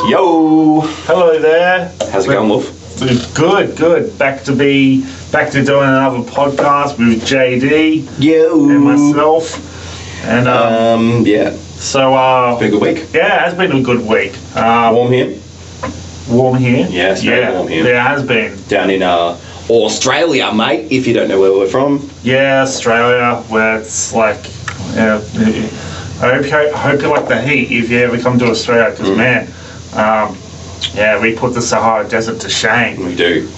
Yo! Hello there. How's it going, Wolf? Good. Back to doing another podcast with JD Yo! and myself. And yeah. So Been a good week. yeah, it has been a good week. Warm here. Warm here. Yeah, it's very warm here. Yeah, it has been. Down in Australia, mate, if you don't know where we're from. Yeah, Australia, where it's like, yeah. I hope you like the heat if you ever come to Australia, because man, yeah, we put the Sahara Desert to shame. We do.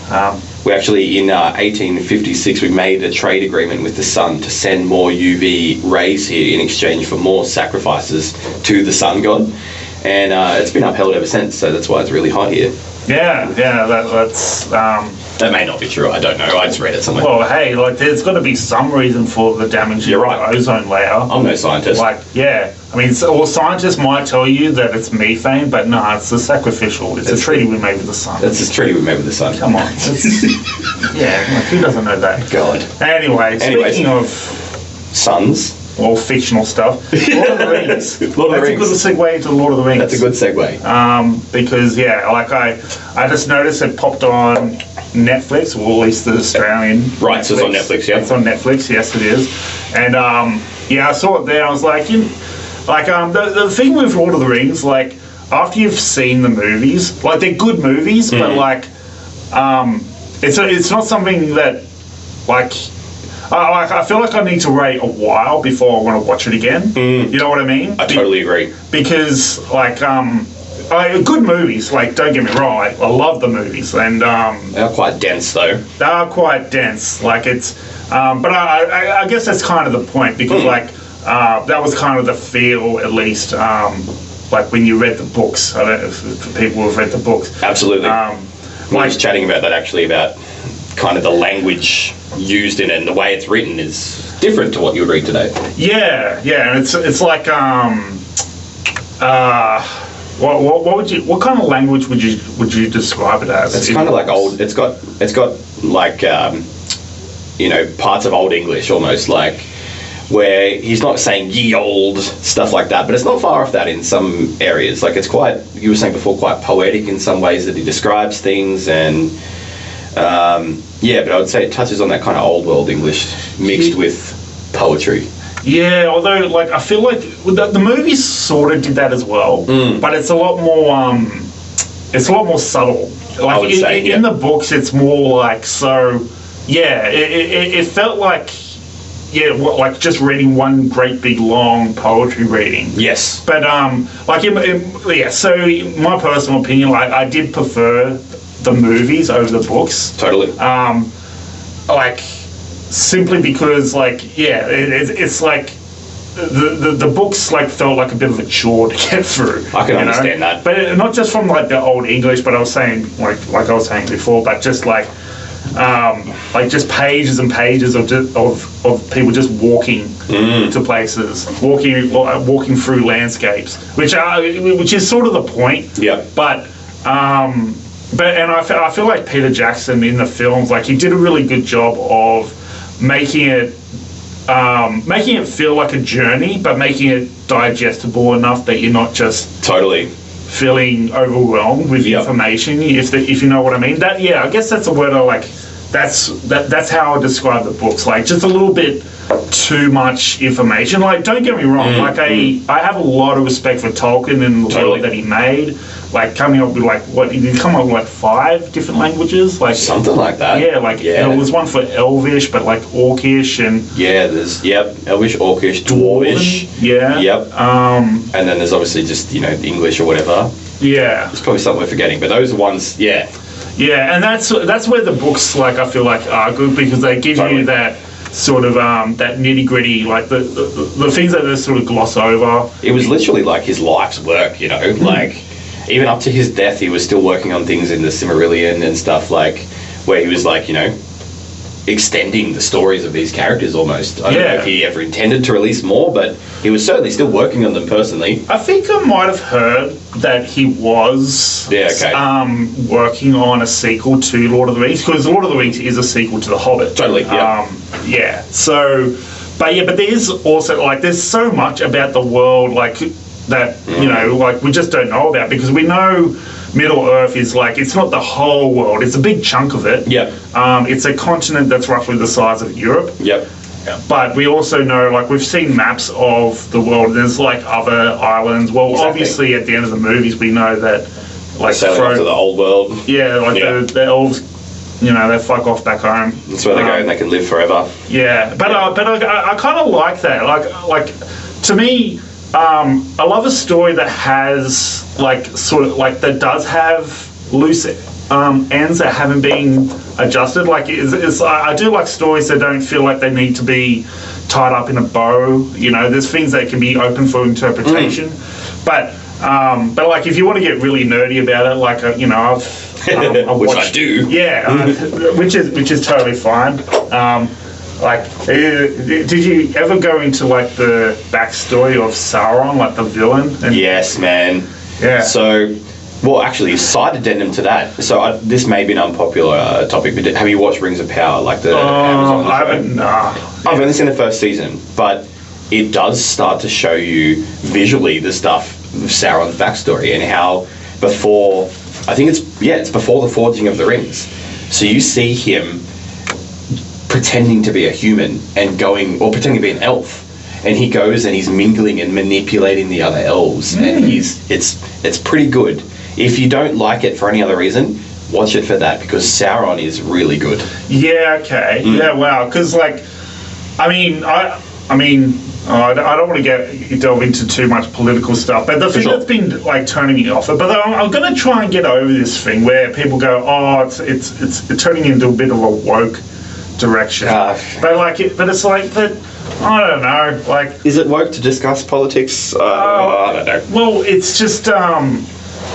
We actually, in 1856, we made a trade agreement with the sun to send more UV rays here in exchange for more sacrifices to the sun god. And it's been upheld ever since, so that's why it's really hot here. Yeah, that's... That may not be true, I don't know, I just read it somewhere. Well, hey, like, there's got to be some reason for the damage You're in right. the ozone layer. I'm no scientist. Like, yeah. I mean, or scientists might tell you that it's methane, but no, it's a sacrificial. It's a treaty we made with the sun. That's a treaty we made with the sun. Come on. Yeah, like, who doesn't know that? God. Anyway, speaking of... Suns. Well, fictional stuff. Lord of the Rings. Lord of the Rings. That's a good segue into Lord of the Rings. That's a good segue. Because, yeah, like I just noticed it popped on Netflix, or at least the Australian. Right, so it's on Netflix, yeah? It's on Netflix, yes it is. And, yeah, I saw it there, I was like, the thing with Lord of the Rings, like, after you've seen the movies, like, they're good movies, but, like, it's not something that, like... I feel like I need to wait a while before I want to watch it again. You know what I mean? I totally agree. Because, like, good movies, like, don't get me wrong, I love the movies, and... They are quite dense, though. They are quite dense, like, it's... but I guess that's kind of the point, because, like, that was kind of the feel, at least, like, when you read the books. I don't know if people have read the books. Absolutely. Like, I was chatting about that, actually, about kind of the language used in it and the way it's written is different to what you would read today. Yeah, and it's like what kind of language would you describe it as? It's kind of like old. It's got like you know, parts of Old English almost, like where he's not saying ye old stuff like that, but it's not far off that in some areas. Like it's quite, you were saying before, quite poetic in some ways that he describes things. And yeah, but I would say it touches on that kind of old world English mixed with poetry. Yeah, although, like, I feel like the movie sort of did that as well, but it's a lot more subtle. Like, I would say, in the books, it's more like, so, yeah, it felt like, yeah, like just reading one great big long poetry reading. Yes. But, like, yeah, so my personal opinion, like, I did prefer the movies over the books. Totally. Like, simply because, like, yeah, it's like the books, like, felt like a bit of a chore to get through. I can understand that. But not just from, like, the old English, but I was saying, like I was saying before, but just like just pages and pages of people just walking to places, walking through landscapes, which is sort of the point. Yeah. But and I feel like Peter Jackson in the films, like, he did a really good job of making it feel like a journey, but making it digestible enough that you're not just Totally feeling overwhelmed with information. If you know what I mean. That, yeah, I guess that's a word I like. That's how I describe the books. Like, just a little bit too much information. Like, don't get me wrong. Like, I have a lot of respect for Tolkien and the world that he made. Like, coming up with, like, what, did he come up with, like, 5 different languages? Like, something like that. Yeah, like, there was one for Elvish, but, like, Orcish and... Yeah, there's, Elvish, Orcish, Dwarvish. Yeah. Yep. And then there's obviously just, you know, English or whatever. Yeah. There's probably something we're forgetting, but those are ones, yeah. Yeah, and that's where the books, like, I feel like are good, because they give you that sort of that nitty-gritty, like the things that they sort of gloss over. It was literally like his life's work, you know, like even up to his death he was still working on things in the Silmarillion and stuff, like where he was, like, you know, extending the stories of these characters almost. I don't know if he ever intended to release more, but he was certainly still working on them personally. I think I might have heard that he was working on a sequel to Lord of the Rings, because Lord of the Rings is a sequel to The Hobbit. Totally, yeah. Yeah, so... But there's also, like, there's so much about the world, like, that you know, like we just don't know about, because we know Middle Earth is like, it's not the whole world; it's a big chunk of it. Yep. It's a continent that's roughly the size of Europe. Yep. But we also know, like, we've seen maps of the world. There's like other islands. Well, Exactly. obviously, at the end of the movies, we know that, like, Sailing off to the old world. yeah, like Yeah. the elves, you know, they fuck off back home. That's where they go and they can live forever. Yeah, but Yeah. I kind of like that. Like to me, I love a story that has like sort of like that does have loose ends that haven't been adjusted. Like I do like stories that don't feel like they need to be tied up in a bow. You know, there's things that can be open for interpretation, but like if you want to get really nerdy about it, like you know, I've Which watched, I do. yeah, which is totally fine. Did you ever go into like the backstory of Sauron, like the villain? And, Yes, man. Yeah. So, well, actually, side addendum to that. So, this may be an unpopular topic, but have you watched Rings of Power, like the Amazon show? I haven't. Nah. I've only seen the first season, but it does start to show you visually the stuff of Sauron's backstory and how before, I think it's before the forging of the rings. So you see him pretending to be a human and pretending to be an elf, and he goes and he's mingling and manipulating the other elves, and it's pretty good. If you don't like it for any other reason, watch it for that, because Sauron is really good. Yeah. Okay. Yeah. Wow. Because like, I don't want to delve into too much political stuff, but the thing that's been like turning me off. But I'm going to try and get over this thing where people go, "Oh, it's turning into a bit of a woke direction." But it's like, I don't know. Like, Is it woke to discuss politics? I don't know. well, it's just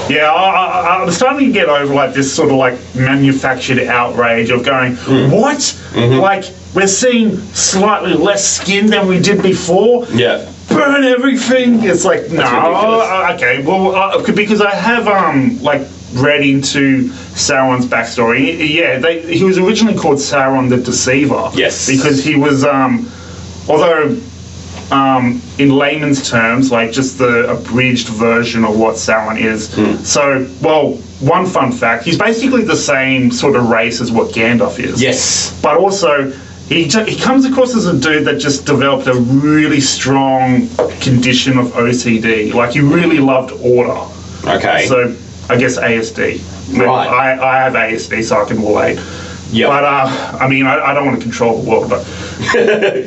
yeah. I'm starting to get over like this sort of like manufactured outrage of going, what? Like, we're seeing slightly less skin than we did before. Yeah. Burn everything. It's like, no. ridiculous. Okay. Well, because I have like read into Sauron's backstory. Yeah, he was originally called Sauron the Deceiver. Yes. Because he was, although in layman's terms, like just the abridged version of what Sauron is. So, well, one fun fact: he's basically the same sort of race as what Gandalf is. Yes. But also, he comes across as a dude that just developed a really strong condition of OCD. Like, he really loved order. Okay. So, I guess ASD. Right. I have ASD, so I can relate. Yeah. But, I mean, I don't want to control the world, but...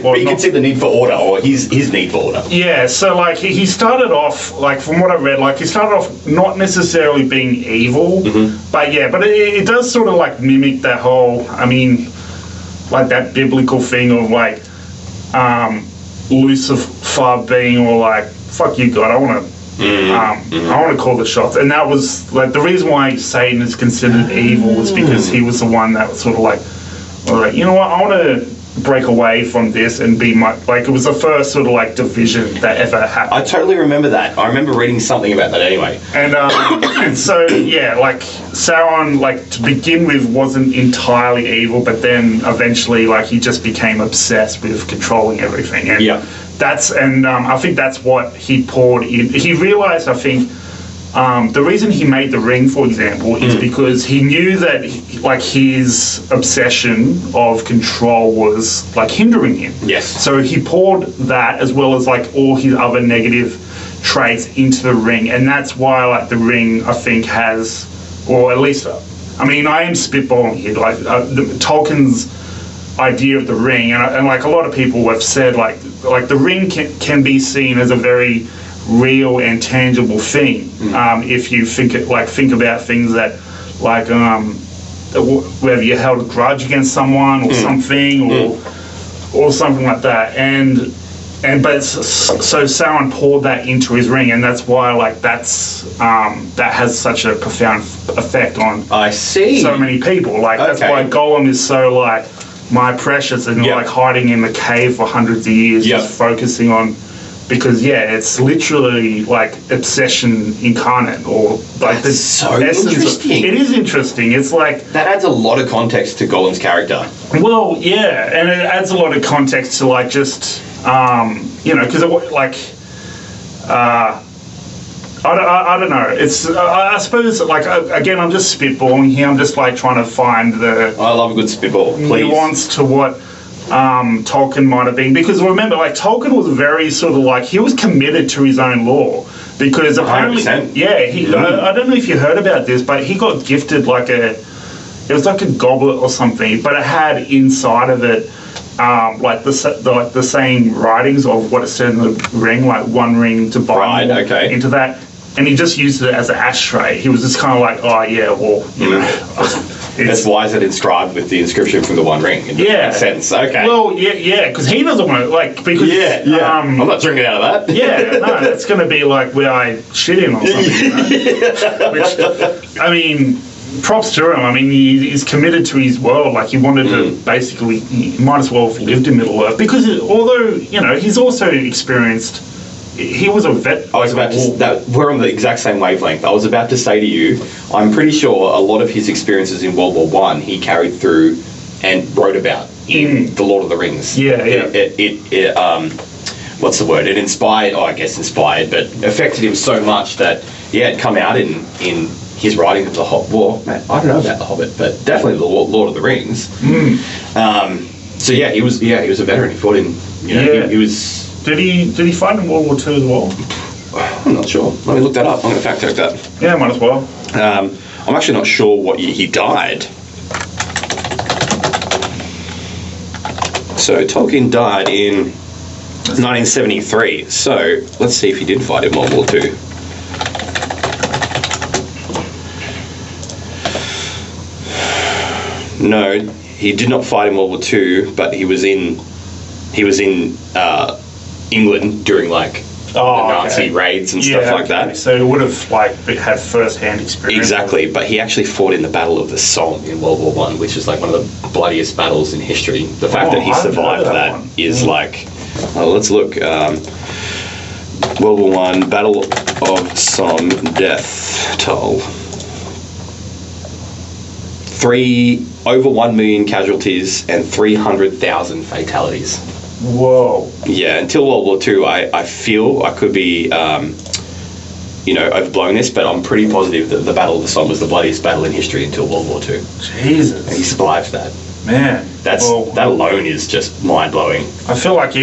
But you can see the need for order, or his need for order. Yeah, so, like, he started off, like, from what I read, like, he started off not necessarily being evil, but it does sort of, like, mimic that whole, I mean... like that biblical thing of like Lucifer being all like, fuck you, God, I want to call the shots. And that was like the reason why Satan is considered evil is because he was the one that was sort of like, you know what, I want to break away from this and be it was the first sort of like division that ever happened. I totally remember that. I remember reading something about that anyway. And and so yeah, like Sauron, like to begin with, wasn't entirely evil, but then eventually, like he just became obsessed with controlling everything. And I think that's what he poured in. He realized, I think, the reason he made the ring, for example, is because he knew that like his obsession of control was like hindering him. Yes. So he poured that as well as like all his other negative traits into the ring, and that's why like the ring, I think, has, or at least, I mean, I am spitballing here, like Tolkien's idea of the ring, and like a lot of people have said like the ring can be seen as a very real and tangible thing if you think about things that like whether you held a grudge against someone or something or something like that, but so Sauron poured that into his ring, and that's why like that has such a profound effect on so many people. Like that's why Gollum is so like my precious and like hiding in the cave for hundreds of years, just focusing on. Because it's literally like obsession incarnate, or like That's so interesting. It is interesting. It's like that adds a lot of context to Gollum's character. Well, yeah, and it adds a lot of context to like just because like I don't know. It's I suppose like again I'm just spitballing here. I'm just like trying to find the I love a good spitball. Please. nuance to what Tolkien might have been, because remember, like Tolkien was very sort of like he was committed to his own lore, because apparently 100%. I don't know if you heard about this, but he got gifted like it was like a goblet or something, but it had inside of it like the same writings of what it said in the ring, like one ring to bind into that, and he just used it as an ashtray. He was just kind of like, oh yeah, well, you know. That's why is it inscribed with the inscription from the One Ring? It makes sense. Okay. Well, yeah, because he doesn't want to, like, because... I'm not drinking out of that. Yeah, no, that's going to be like where I shit him or something, you know? Which, I mean, props to him. I mean, he's committed to his world. Like, he wanted to basically... He might as well have lived in Middle-earth. Because although, you know, he's also experienced... He was a vet. I was about to. We're on the exact same wavelength. I was about to say to you, I'm pretty sure a lot of his experiences in World War One he carried through and wrote about in The Lord of the Rings. Yeah. It what's the word? It inspired. I guess inspired, but affected him so much that it come out in his writing of the Hobbit. Well, man, I don't know about the Hobbit, but definitely the Lord of the Rings. So he was a veteran. He fought in. You know, he was. Did he fight in World War II as well? I'm not sure. Let me look that up. I'm going to fact check that. Yeah, might as well. I'm actually not sure what year he died. So Tolkien died in 1973. So let's see if he did fight in World War II. No, he did not fight in World War II, but he was in England during like the Nazi raids and stuff like that. So he would have like had first-hand experience. Exactly, but he actually fought in the Battle of the Somme in World War One, which is like one of the bloodiest battles in history. The fact that he survived that is like, let's look. World War One, Battle of Somme, death toll. Over 1 million casualties and 300,000 fatalities. Whoa. Yeah, until World War II, I feel I could be, overblowing this, but I'm pretty positive that the Battle of the Somme was the bloodiest battle in history until World War II. Jesus. And he survived that. Man. That alone is just mind-blowing. I feel like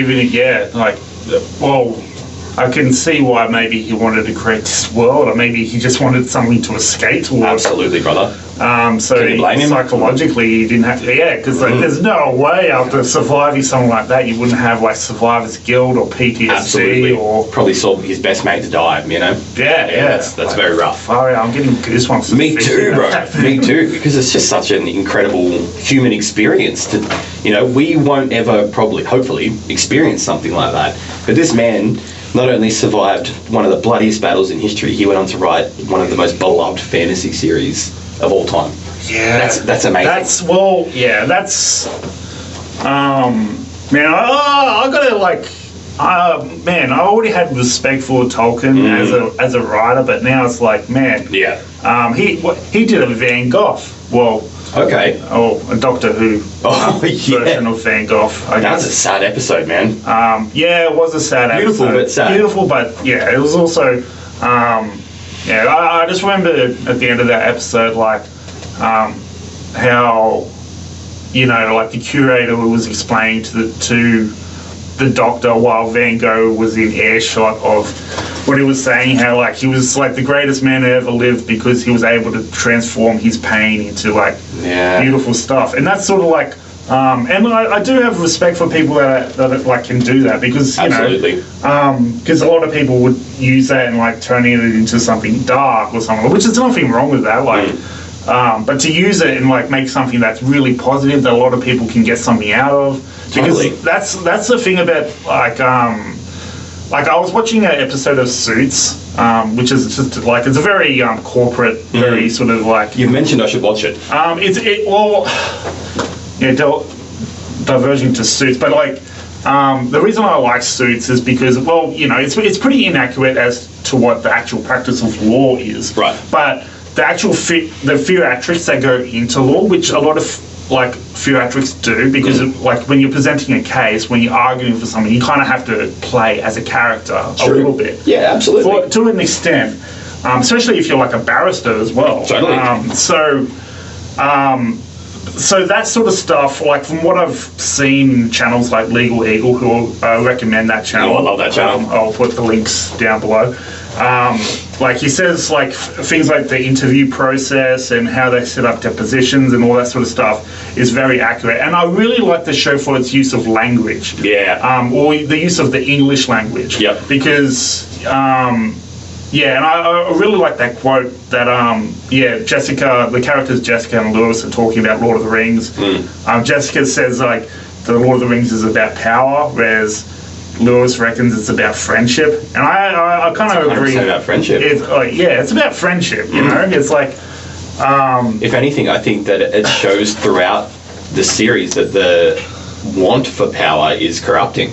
I can see why maybe he wanted to create this world, or maybe he just wanted something to escape towards. Absolutely, brother. So Can you blame him? Psychologically, he didn't have to. Yeah, because there's no way after surviving something like that, you wouldn't have like survivor's guilt or PTSD. Absolutely. Or probably saw his best mate to die. You know. Yeah. That's very rough. Oh yeah, I'm getting goosebumps. Me too, bro. Me too, because it's just such an incredible human experience. We won't ever hopefully, experience something like that. But this man not only survived one of the bloodiest battles in history, he went on to write one of the most beloved fantasy series of all time. Yeah, that's amazing. Man, I gotta man, I already had respect for Tolkien as a writer, but now it's like, man, he did a Van Gogh. Well, okay. Oh, a Doctor Who version of Van Gogh. That was a sad episode, man. It was a sad episode. Beautiful but sad. Beautiful, but yeah, it was also. I just remember at the end of that episode, like, how, like the curator was explaining to the Doctor while Van Gogh was in earshot of what he was saying, how like he was like the greatest man who ever lived because he was able to transform his pain into like beautiful stuff. And that's sort of like, and I do have respect for people that like can do that, because because a lot of people would use that and like turning it into something dark or something, which is nothing wrong with that. Like, but to use it and like make something that's really positive that a lot of people can get something out of, because that's the thing about like I was watching an episode of Suits, which is just like it's a very corporate, very sort of like. You've mentioned I should watch it. Diverging to Suits, but like the reason I like Suits is because it's pretty inaccurate as to what the actual practice of law is. Right. But the actual the theatrics that go into law, which a lot of like theatrics do, because like when you're presenting a case, when you're arguing for something, you kind of have to play as a character a little bit. Yeah, absolutely. To an extent, especially if you're like a barrister as well. Totally. So that sort of stuff, like from what I've seen, channels like Legal Eagle, who recommend that channel. Oh, I love that channel. I'll put the links down below. Like he says, like things like the interview process and how they set up depositions and all that sort of stuff is very accurate. And I really like the show for its use of language. Yeah. Or the use of the English language. Yep. Because. Yeah, and I really like that quote that, Jessica, the characters Jessica and Lewis are talking about Lord of the Rings. Jessica says, like, the Lord of the Rings is about power, whereas Lewis reckons it's about friendship. And I kind of agree. It's about friendship. It's about friendship, you know? It's like... if anything, I think that it shows throughout the series that the want for power is corrupting.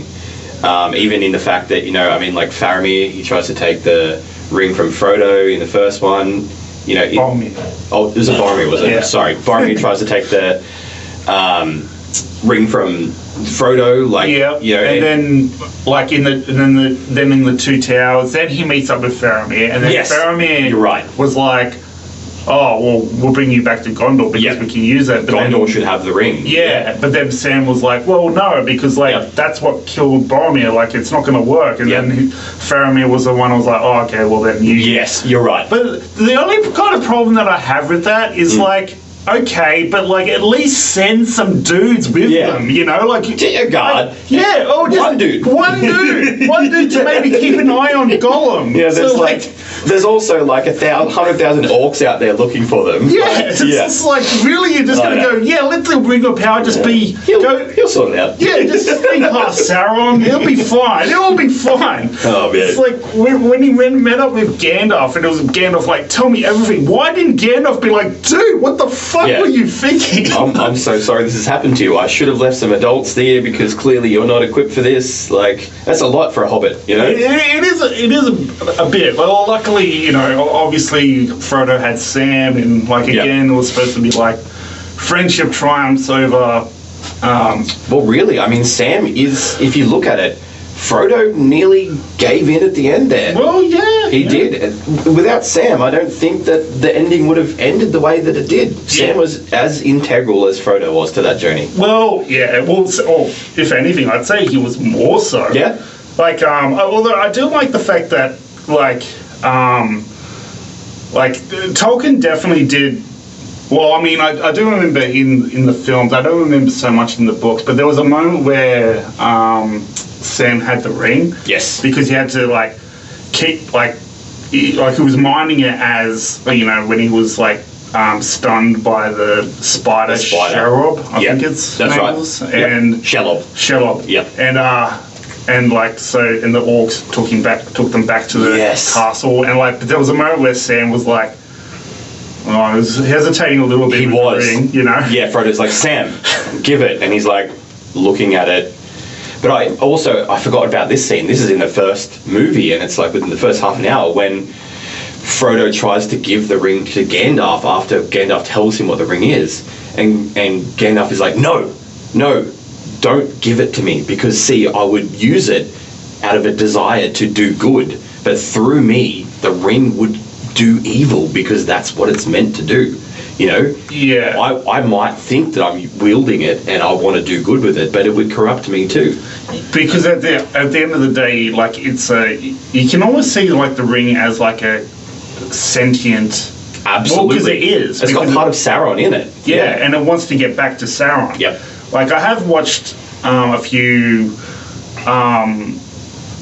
Even in the fact that, like Faramir, he tries to take the ring from Frodo in the first one. Boromir. Oh, it was a Boromir, was it? Yeah. Sorry. Boromir tries to take the ring from Frodo, and then like in the Two Towers, then he meets up with Faramir, and then Faramir you're right. was like, oh, well, we'll bring you back to Gondor because we can use it. But Gondor should have the ring. Yeah, but then Sam was like, well, no, because that's what killed Boromir. Like, it's not going to work. And then Faramir was the one who was like, oh, okay, well then you. Yes, you're right. But the only kind of problem that I have with that is like, okay, but like at least send some dudes with them, like a guard. Like, just one dude. One dude to maybe keep an eye on Gollum. Yeah, there's also like 100,000 orcs out there looking for them. Yeah, it's just like really you're just gonna go, let the ring of power just be he'll sort it out. Yeah, just be past Sauron, it'll be fine. It'll be fine. Oh man. It's like when he met up with Gandalf and it was Gandalf like, tell me everything. Why didn't Gandalf be like, dude, what the fuck were you thinking? I'm so sorry this has happened to you. I should have left some adults there because clearly you're not equipped for this. Like, that's a lot for a hobbit, It is a bit. Well, luckily, obviously Frodo had Sam, and like again, it was supposed to be like friendship triumphs over. Well, really, I mean, Sam is, if you look at it, Frodo nearly gave in at the end there. Well, yeah. He did. Without Sam, I don't think that the ending would have ended the way that it did. Sam was as integral as Frodo was to that journey. Well, yeah. Well, if anything, I'd say he was more so. Yeah. Like, although I do like the fact that, like Tolkien definitely did. Well, I mean, I do remember in the films. I don't remember so much in the books, but there was a moment where Sam had the ring. Yes. Because he had to keep he was minding it as when he was stunned by the spider. Shelob, I think it's that's right. And Shelob. Yep. And the orcs took them back to the castle, and but there was a moment where Sam was like, I was hesitating a little bit. He was, the ring, Yeah, Frodo's like, Sam, give it, and he's like looking at it. But I forgot about this scene. This is in the first movie, and it's like within the first half an hour when Frodo tries to give the ring to Gandalf after Gandalf tells him what the ring is, and Gandalf is like, no, don't give it to me, because see, I would use it out of a desire to do good, but through me, the ring would do evil because that's what it's meant to do. Yeah. I might think that I'm wielding it and I want to do good with it, but it would corrupt me too. Because at the end of the day, you can almost see the ring as a sentient. Absolutely. Because it is. It's got part of Sauron in it. Yeah, and it wants to get back to Sauron. Yep. I have watched a few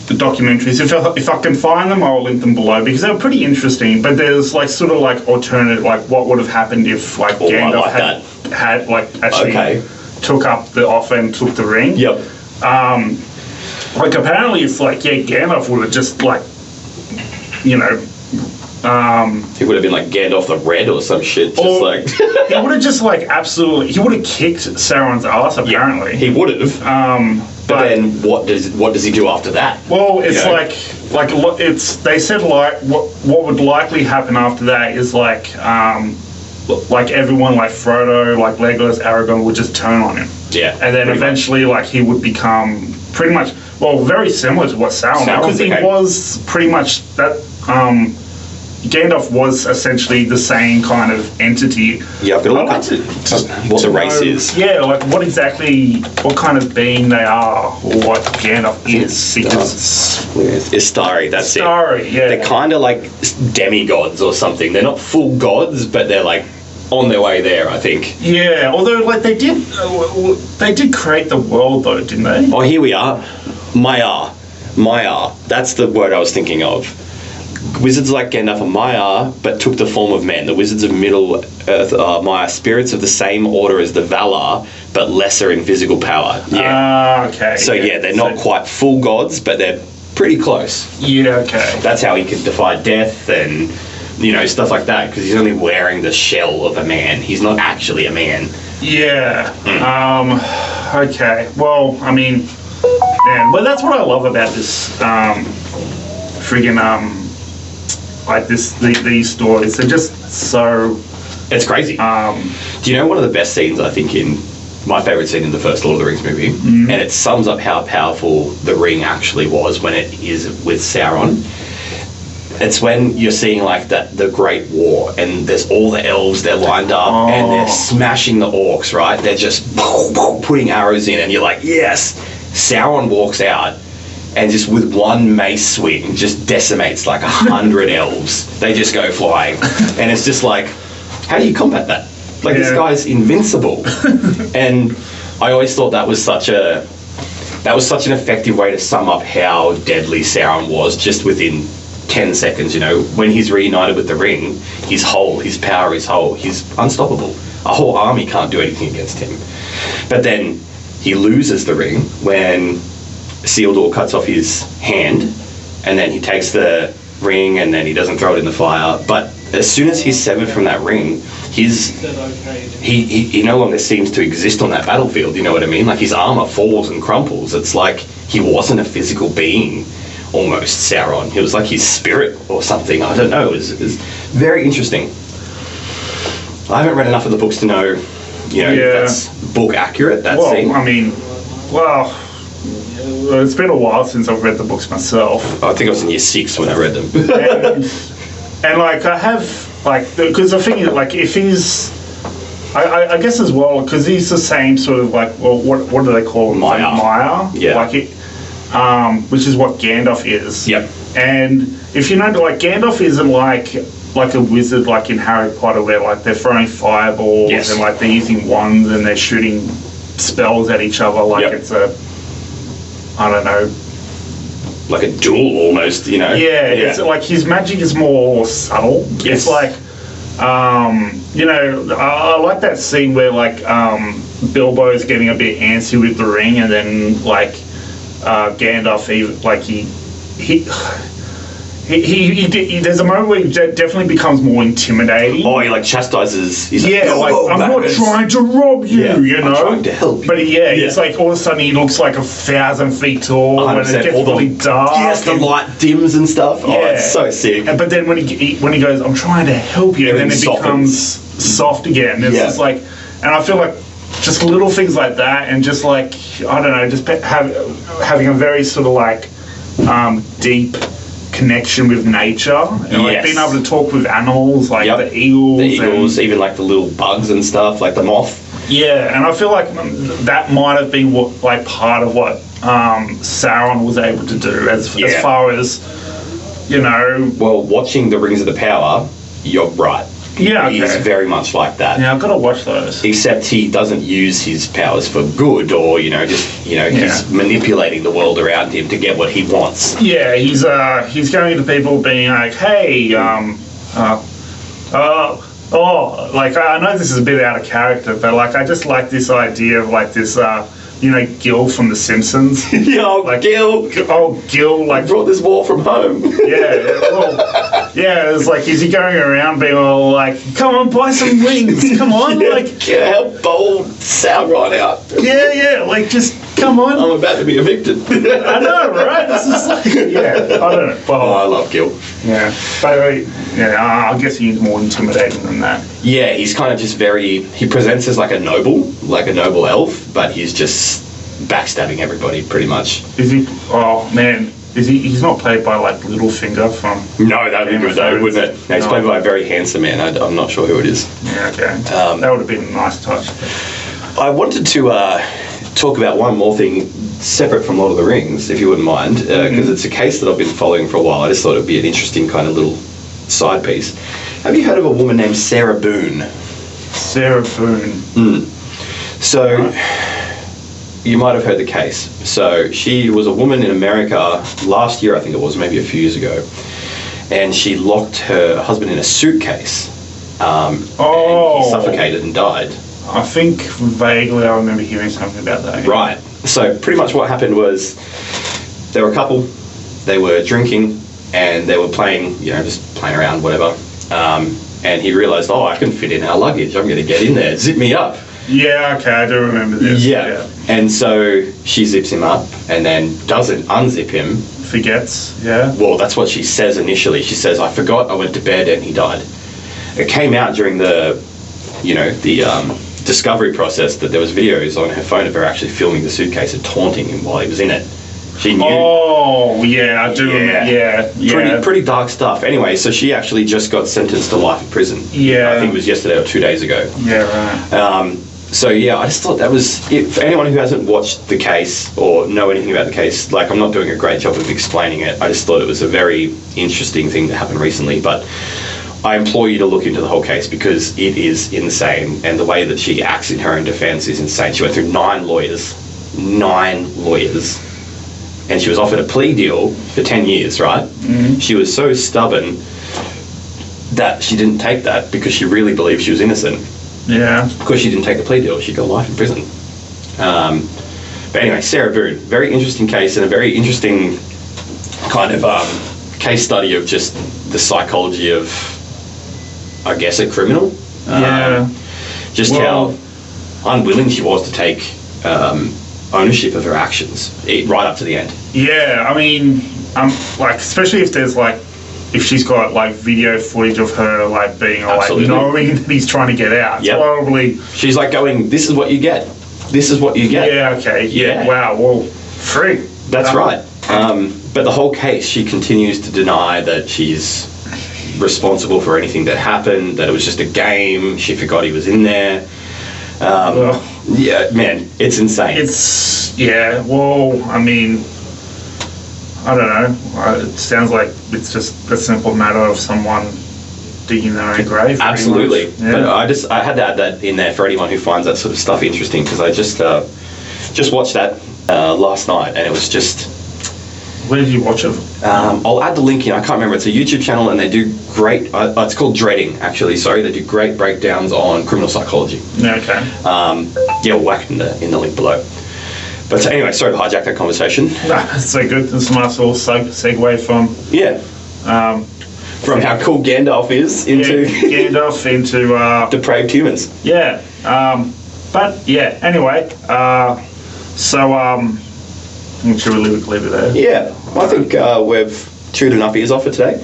documentaries. If I can find them, I'll link them below because they're pretty interesting. But there's alternate, what would have happened if Gandalf had actually took up the offer and took the ring. Yep. Apparently it's Gandalf would have just he would have been like Gandalf the Red or some shit. He would have just absolutely. He would have kicked Sauron's ass. Apparently, he would have. But then what does he do after that? Well, it's they said what would likely happen after that is like everyone, like Frodo, like Legolas, Aragorn, would just turn on him. Yeah. And then pretty eventually, like, he would become pretty much, well, very similar to what Sauron, because he became- was pretty much that. Gandalf was essentially the same kind of entity. Yeah, I've got to look I'd up like what the race know, is. Yeah, like what kind of being they are, or what Gandalf is. Because Istari, that's it. Sorry, yeah. They're kind of like demigods or something. They're not full gods, but they're like on their way there, I think. Yeah, although like they did create the world though, didn't they? Oh, here we are. Maiar. That's the word I was thinking of. Wizards like Gandalf are Maiar, but took the form of men. The wizards of Middle Earth are Maiar, spirits of the same order as the Valar, but lesser in physical power. Yeah. Okay. So yeah, they're not quite full gods, but they're pretty close. Yeah, okay. That's how he can defy death and, you know, stuff like that, because he's only wearing the shell of a man. He's not actually a man. Yeah. Okay. Well, I mean, man, well, that's what I love about this friggin' like these stories. They're just so. It's crazy. Do you know one of the best scenes, I think, in my favourite scene in the first Lord of the Rings movie, and it sums up how powerful the ring actually was when it is with Sauron. It's when you're seeing like the Great War, and there's all the elves, they're lined up, and they're smashing the orcs, right? They're just putting arrows in, and you're like, yes! Sauron walks out, and just with one mace swing, just decimates like 100 elves. They just go flying. And it's just like, how do you combat that? Like, this guy's invincible. And I always thought that was such an effective way to sum up how deadly Sauron was, just within 10 seconds, you know. When he's reunited with the ring, his power is whole. He's unstoppable. A whole army can't do anything against him. But then he loses the ring when Isildur cuts off his hand, and then he takes the ring and then he doesn't throw it in the fire. But as soon as he's severed from that ring, he no longer seems to exist on that battlefield, you know what I mean? Like, his armor falls and crumples. It's like he wasn't a physical being, almost, Sauron. He was like his spirit or something. I don't know. It was very interesting. I haven't read enough of the books to know, you know, if that's book accurate, that scene. I mean, it's been a while since I've read the books myself. I think I was in year 6 when I read them. and like, I have, like, because the thing is, like, if he's, I guess as well, because he's the same sort of, like, well, what do they call him? Maiar. Yeah. Like, which is what Gandalf is. Yep. And if you know, like, Gandalf isn't like a wizard like in Harry Potter, where like they're throwing fireballs and like they're using wands and they're shooting spells at each other like it's a, I don't know, like a duel almost, you know. Yeah, it's like his magic is more subtle. It's like, you know, I like that scene where like Bilbo's getting a bit antsy with the ring, and then like Gandalf, there's a moment where he definitely becomes more intimidating. Oh, he like chastises. He's like, I'm not trying to rob you, you know. I'm trying to help you. But it's like all of a sudden he looks like 1,000 feet tall, and it gets really dark. Yes, the light dims and stuff. Oh, it's so sick. But then when he goes, I'm trying to help you, and then it becomes soft again. It's just like, and I feel like just little things like that, and just like, I don't know, just having a very sort of like deep connection with nature, and like being able to talk with animals, like the eagles, even like the little bugs and stuff, like the moth. Yeah, and I feel like that might have been part of what Sauron was able to do, as far as, you know. Well, watching the Rings of the Power, you're right. Yeah, he's very much like that. Yeah, I've got to watch those. Except he doesn't use his powers for good, or he's manipulating the world around him to get what he wants. Yeah, he's going to people being like, hey, like, I know this is a bit out of character, but like, I just like this idea of like this, you know, Gil from The Simpsons. Gil. Gil, like, I brought this war from home. Yeah, well, Yeah, it's like, is he going around being all like, come on, buy some wings, come on, like, Get how bold Sauron out. yeah, like, just come on. I'm about to be evicted. I know, right? It's just like, yeah, I don't know. Oh, I Well, love Gil. yeah, but yeah, I guess he's more intimidating than that. Yeah, he's kind of just he presents as like a noble elf, but he's just backstabbing everybody pretty much. Is he? Oh man, is he? He's not played by like Littlefinger from. No, that would be Game good of though, Thrones. wouldn't it? No, he's No. played by a very handsome man. I'm not sure who it is. Yeah, okay. Um, That would have been a nice touch. I wanted to talk about one more thing separate from Lord of the Rings, if you wouldn't mind, because it's a case that I've been following for a while. I just thought it'd be an interesting kind of little side piece. Have you heard of a woman named Sarah Boone? Sarah Boone. So, you might have heard the case. So, she was a woman in America last year, I think it was, maybe a few years ago, and she locked her husband in a suitcase. And he suffocated and died. I think vaguely I remember hearing something about that. Right. So, pretty much what happened was they were a couple, they were drinking, and they were playing, just playing around, whatever. And he realised, I can fit in our luggage. I'm going to get in there. Zip me up. Yeah, okay, I do remember this. Yeah. And so she zips him up and then doesn't unzip him. Forgets, yeah. Well, that's what she says initially. She says, I forgot, I went to bed and he died. It came out during the discovery process that there was videos on her phone of her actually filming the suitcase and taunting him while he was in it. She knew. Oh, yeah, I do remember. Yeah. Pretty dark stuff. Anyway, so she actually just got sentenced to life in prison. Yeah. I think it was yesterday or 2 days ago. Yeah, right. So yeah, I just thought that was it. For anyone who hasn't watched the case or know anything about the case, like I'm not doing a great job of explaining it. I just thought it was a very interesting thing that happened recently. But I implore you to look into the whole case because it is insane, and the way that she acts in her own defense is insane. She went through 9 lawyers, and she was offered a plea deal for 10 years, right? Mm-hmm. She was so stubborn that she didn't take that because she really believed she was innocent. Yeah. Because she didn't take the plea deal, she got life in prison. But anyway, Sarah Boone, very interesting case and a very interesting kind of case study of just the psychology of, I guess, a criminal. Yeah. Just how unwilling she was to take ownership of her actions right up to the end. Yeah, I mean, like, especially if there's like, if she's got like video footage of her like being like knowing that he's trying to get out. Yep. Probably. She's like going, "This is what you get. This is what you get." Yeah. Okay. Yeah. Wow. Well, free. That's right. But the whole case, she continues to deny that she's responsible for anything that happened. That it was just a game. She forgot he was in there. Yeah, man, it's insane. Well, I mean, I don't know. It sounds like it's just a simple matter of someone digging their own grave. Absolutely. Yeah. But I had to add that in there for anyone who finds that sort of stuff interesting because I just watched that last night and it was just. Where did you watch it? I'll add the link in. I can't remember. It's a YouTube channel and they do great. It's called Dreading, actually. Sorry, they do great breakdowns on criminal psychology. Yeah. Okay. Yeah, we'll whack in the link below. But anyway, sorry to hijack that conversation. That's so good. It's a nice little segue from from how cool Gandalf is into Gandalf into depraved humans. Yeah. But yeah. Anyway. Should we leave it there? Yeah. I think we've chewed enough ears off for today.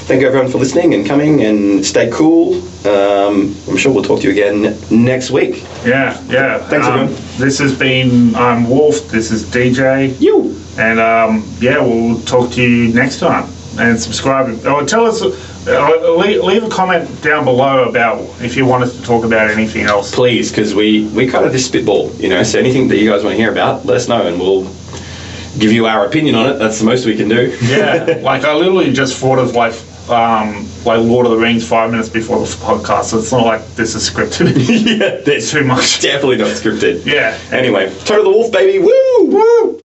Thank you everyone for listening and coming and stay cool. I'm sure we'll talk to you again next week. Yeah. Thanks everyone. This has been Wolf. This is DJ. You. And we'll talk to you next time. And subscribe. Or tell us, leave a comment down below about if you want us to talk about anything else. Please, because we kind of just spitball, so anything that you guys want to hear about, let us know and we'll give you our opinion on it. That's the most we can do. Yeah, like I literally just thought of like Lord of the Rings 5 minutes before the podcast, so it's not like this is scripted. Yeah, There's too much. Definitely not scripted. Yeah. Anyway, Total the Wolf, baby. Woo! Woo!